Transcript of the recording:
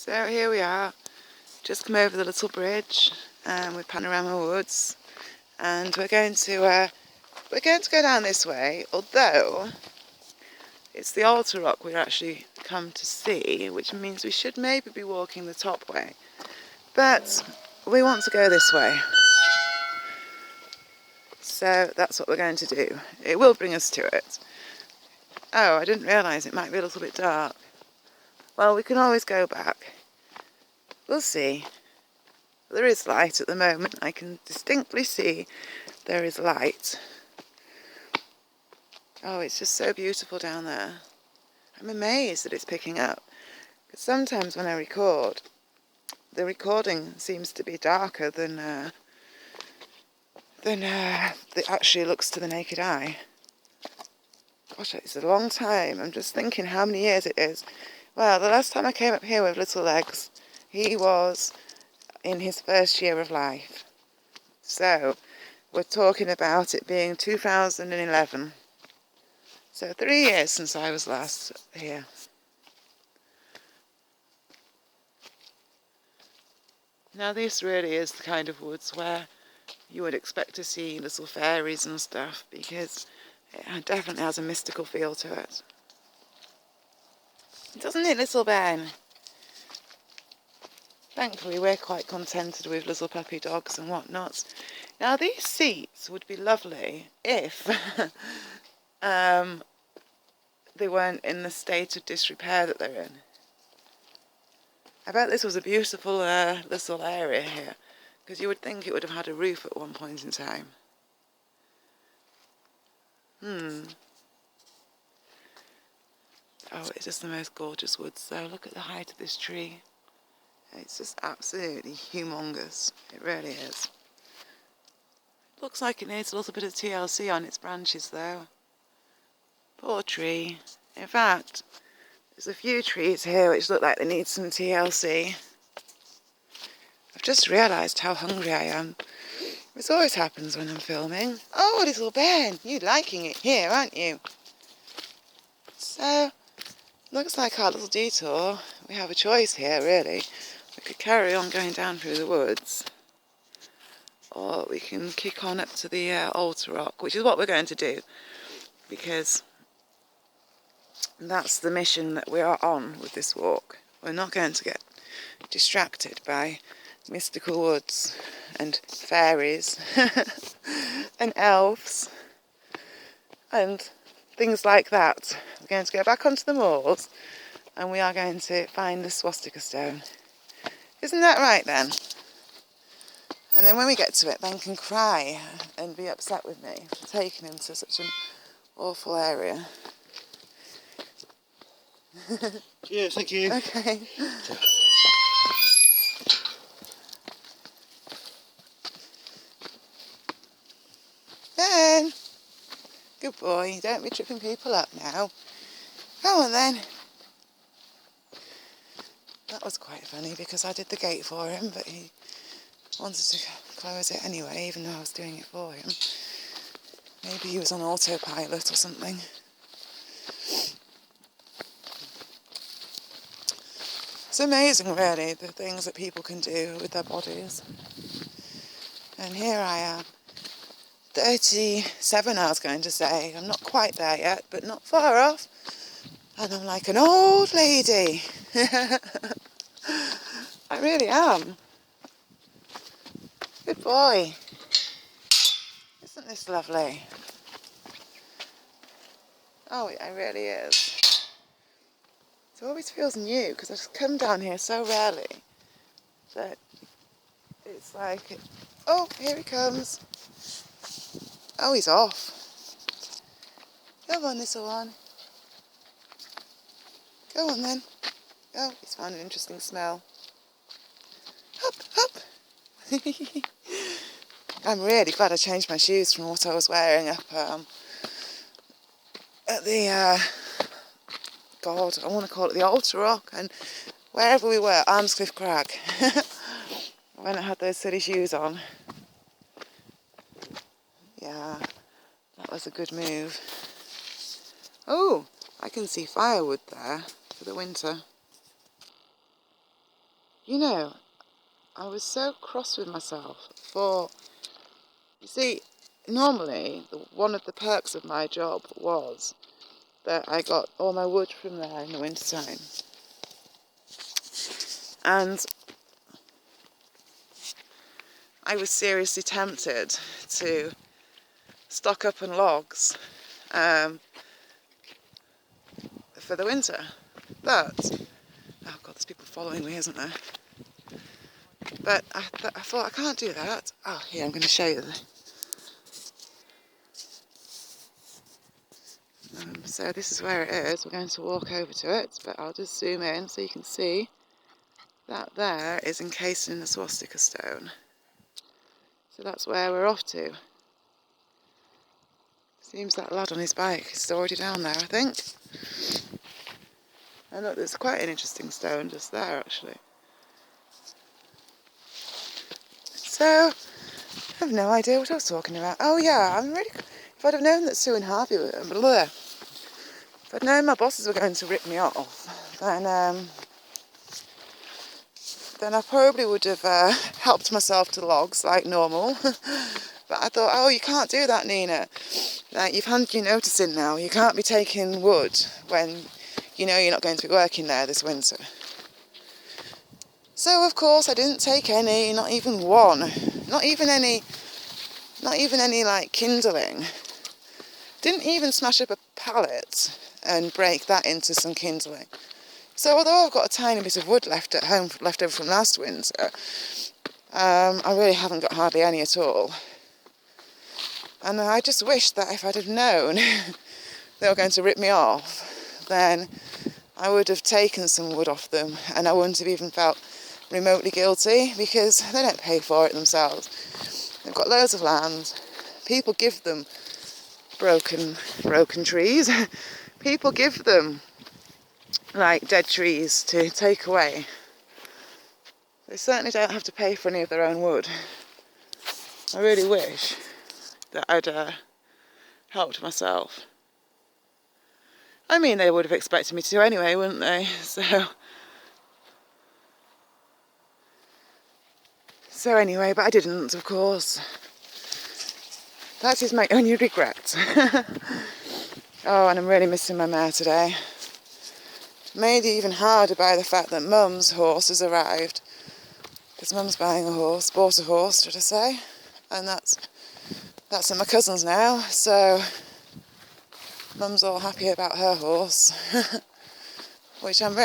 So here we are, just come over the little bridge with Panorama Woods, and we're going to go down this way, although it's the altar rock we've actually come to see, which means we should maybe be walking the top way. But we want to go this way. So that's what we're going to do. It will bring us to it. Oh, I didn't realise it might be a little bit dark. Well, we can always go back. We'll see. There is light at the moment. I can distinctly see there is light. Oh, it's just so beautiful down there. I'm amazed that it's picking up. Because sometimes when I record, the recording seems to be darker than it actually looks to the naked eye. Gosh, it's a long time. I'm just thinking how many years it is. Well, the last time I came up here with Little Legs, he was in his first year of life. So, we're talking about it being 2011. So 3 years since I was last here. Now this really is the kind of woods where you would expect to see little fairies and stuff, because it definitely has a mystical feel to it. Doesn't it, little Ben? Thankfully we're quite contented with little puppy dogs and whatnot. Now these seats would be lovely if they weren't in the state of disrepair that they're in. I bet this was a beautiful little area here, because you would think it would have had a roof at one point in time. Oh, it's just the most gorgeous woods though. Look at the height of this tree. It's just absolutely humongous. It really is. Looks like it needs a little bit of TLC on its branches though. Poor tree. In fact, there's a few trees here which look like they need some TLC. I've just realised how hungry I am. This always happens when I'm filming. Oh, little Ben, you're liking it here, aren't you? So, looks like our little detour. We have a choice here, really. We could carry on going down through the woods, or we can kick on up to the altar rock, which is what we're going to do, because that's the mission that we are on with this walk. We're not going to get distracted by mystical woods and fairies and elves and things like that. We're going to go back onto the moors, and we are going to find the swastika stone. Isn't that right then? And then when we get to it, Ben can cry and be upset with me for taking him to such an awful area. Yeah, thank you. Okay. Ben! Good boy, don't be tripping people up now. Come on then. That was quite funny because I did the gate for him, but he wanted to close it anyway, even though I was doing it for him. Maybe he was on autopilot or something. It's amazing, really, the things that people can do with their bodies. And here I am, 37 I was going to say. I'm not quite there yet, but not far off. And I'm like an old lady. I really am. Good boy. Isn't this lovely? Oh, it really is. It always feels new, because I just come down here so rarely that it's like, oh, here he comes. Oh, he's off. Come on, little one. Go on then. Oh, he's found an interesting smell. Hop, hop. I'm really glad I changed my shoes from what I was wearing up at the, God, I want to call it the altar rock, and wherever we were, Armscliff Crag, when I had those silly shoes on. Yeah, that was a good move. Oh, I can see firewood there for the winter. You know, I was so cross with myself for, you see, normally one of the perks of my job was that I got all my wood from there in the winter time. And I was seriously tempted to stock up on logs for the winter. But, oh God, there's people following me, isn't there? But I thought, I can't do that. Oh, here, I'm going to show you. So this is where it is. We're going to walk over to it, but I'll just zoom in so you can see that there is encased in the SWASTiKA stone. So that's where we're off to. Seems that lad on his bike is already down there, I think. And look, there's quite an interesting stone just there, actually. So, I have no idea what I was talking about. Oh yeah, if I'd have known that Sue and Harvey were, if I'd known my bosses were going to rip me off, then I probably would have helped myself to logs like normal. But I thought, oh, you can't do that, Nina. Like, you've handed your notice in now. You can't be taking wood when you know you're not going to be working there this winter. So, of course, I didn't take any, not even one. Not even any like kindling. Didn't even smash up a pallet and break that into some kindling. So although I've got a tiny bit of wood left at home, left over from last winter, I really haven't got hardly any at all. And I just wish that if I'd have known they were going to rip me off, then I would have taken some wood off them and I wouldn't have even felt remotely guilty, because they don't pay for it themselves. They've got loads of land. People give them broken trees. People give them like dead trees to take away. They certainly don't have to pay for any of their own wood. I really wish that I'd helped myself. I mean, they would have expected me to anyway, wouldn't they? So anyway, but I didn't, of course. That is my only regret. Oh, and I'm really missing my mare today. Made even harder by the fact that Mum's horse has arrived. Because Mum's buying a horse, bought a horse, should I say. And that's at my cousin's now, so Mum's all happy about her horse. Which I'm very